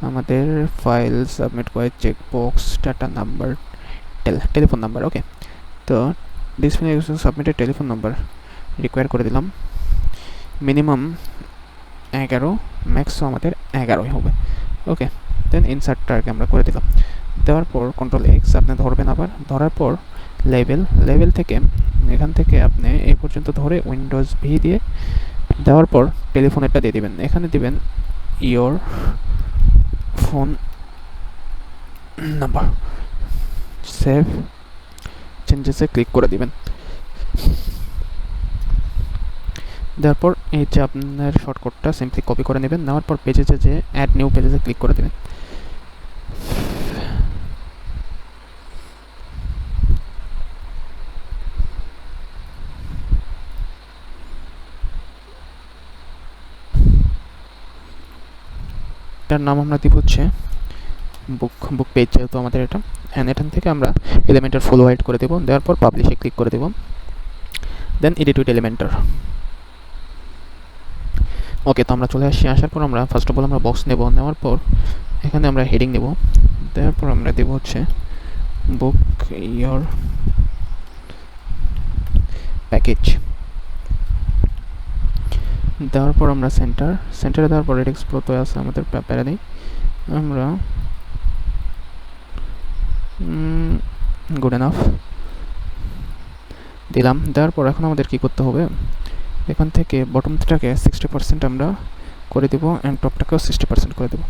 আমাদের ফাইল সাবমিট করে checkbox data number telephone number. Okay, তো ডিসপ্লে সাবমিটের টেলিফোন নাম্বার রিকোয়ার করে দিলাম, মিনিমাম 11, ম্যাক্সও আমাদের 11 হবে। ওকে, দেন ইনসার্টটাকে আমরা করে দিলাম। দেওয়ার পর কন্ট্রোল এক্স আপনি ধরবেন, আবার ধরার পর লেভেল থেকে এখান থেকে আপনি এই পর্যন্ত ধরে উইন্ডোজ ভি দিয়ে দেওয়ার পর টেলিফোনেরটা দিয়ে দিবেন। এখানে দিবেন ইয়োর ফোন নাম্বার, সেভ চেঞ্জেসে ক্লিক করে দিবেন। দেওয়ার পর এই যে আপনার শর্টকাটটা সিম্পলি কপি করে নেবেন। নেওয়ার পর পেজেসে যে অ্যাড নিউ পেজেসে ক্লিক করে দেবেন। এটার নাম আমরা দিব হচ্ছে বুক পেজ, যেহেতু আমাদের এটা। অ্যান্ড এখান থেকে আমরা এলিমেন্টার ফুল হোয়াইট করে দেবো। দেওয়ার পর পাবলিশে ক্লিক করে দেবো, দেন এডিট উইথ এলিমেন্টার। ওকে, তো আমরা চলে আসি। আসার পর আমরা ফার্স্ট অফ অল আমরা বক্স নেব। নেওয়ার পর এখানে আমরা হেডিং নেব। দেওয়ার পর আমরা দেবো হচ্ছে বুক ইয়োর প্যাকেজ। দেওয়ার পর আমরা সেন্টারে দেওয়ার পর রেডিক্স প্রো তো আছে আমাদের পেপারে নেই, আমরা গুড এনাফ দিলাম। দেওয়ার পর এখন আমাদের কী করতে হবে, এখান থেকে বটমটাকে 60% আমরা করে দেবো, অ্যান্ড টপটাকেও 60% করে দেবো।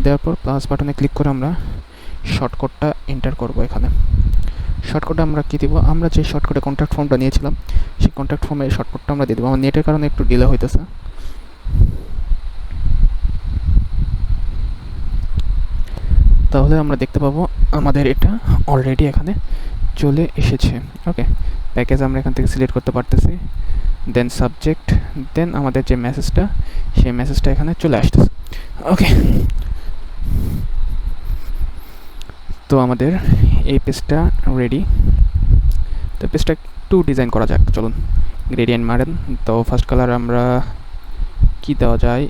দেওয়ার পর প্লাস বাটনে ক্লিক করে আমরা শর্টকাটটা এন্টার করব। এখানে শর্টকাটে আমরা কী দেবো, আমরা যে শর্টকাটে কন্ট্যাক্ট ফর্মটা নিয়েছিলাম সেই কন্ট্যাক্ট ফর্মে শর্টকাটটা আমরা দিয়ে দেবো। আমার নেটের কারণে একটু ডিলে হইতেছে। তাহলে আমরা দেখতে পাবো আমাদের এটা অলরেডি এখানে চলে এসেছে। ওকে, প্যাকেজ আমরা এখান থেকে সিলেক্ট করতে পারতেছি, দেন সাবজেক্ট, দেন আমাদের যে মেসেজটা সেই মেসেজটা এখানে চলে আসতেছে। ওকে, তো আমাদের এই পেজটা রেডি। তো পেজটা একটু ডিজাইন করা যাক, চলুন গ্রেডিয়েন্ট মারেন। তো ফার্স্ট কালার আমরা কি দেওয়া যায়,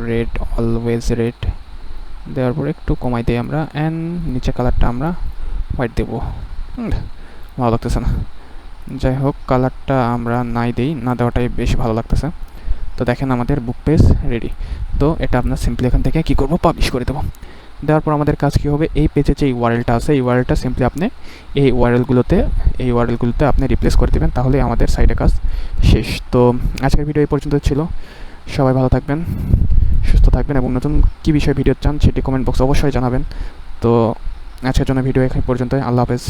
রেড, অলওয়েজ রেড দেওয়ার পরে একটু কমাই দিই আমরা, অ্যান্ড নিচে কালারটা আমরা হোয়াইট দেবো। ভালো লাগতেছে না, যাই হোক কালারটা আমরা নাই দিই, না দেওয়াটাই বেশি ভালো লাগতেছে। তো দেখেন আমাদের বুক পেজ রেডি। তো এটা আপনার সিম্পলি এখান থেকে কী করবো, পাবলিশ করে দেবো। দেওয়ার পর আমাদের কাজ কী হবে, এই পেজে যে ইউআরএলটা আছে এই ইউআরএলটা সিম্পলি আপনি এই ইউআরএলগুলোতে আপনি রিপ্লেস করে দেবেন, তাহলে আমাদের সাইটে কাজ শেষ। তো আজকের ভিডিও এই পর্যন্ত ছিল। সবাই ভালো থাকবেন, সুস্থ থাকবেন, এবং নতুন কী বিষয়ে ভিডিও চান সেটি কমেন্ট বক্সে অবশ্যই জানাবেন। তো আজকের জন্য ভিডিও এখানে পর্যন্তই। আল্লাহ হাফেজ।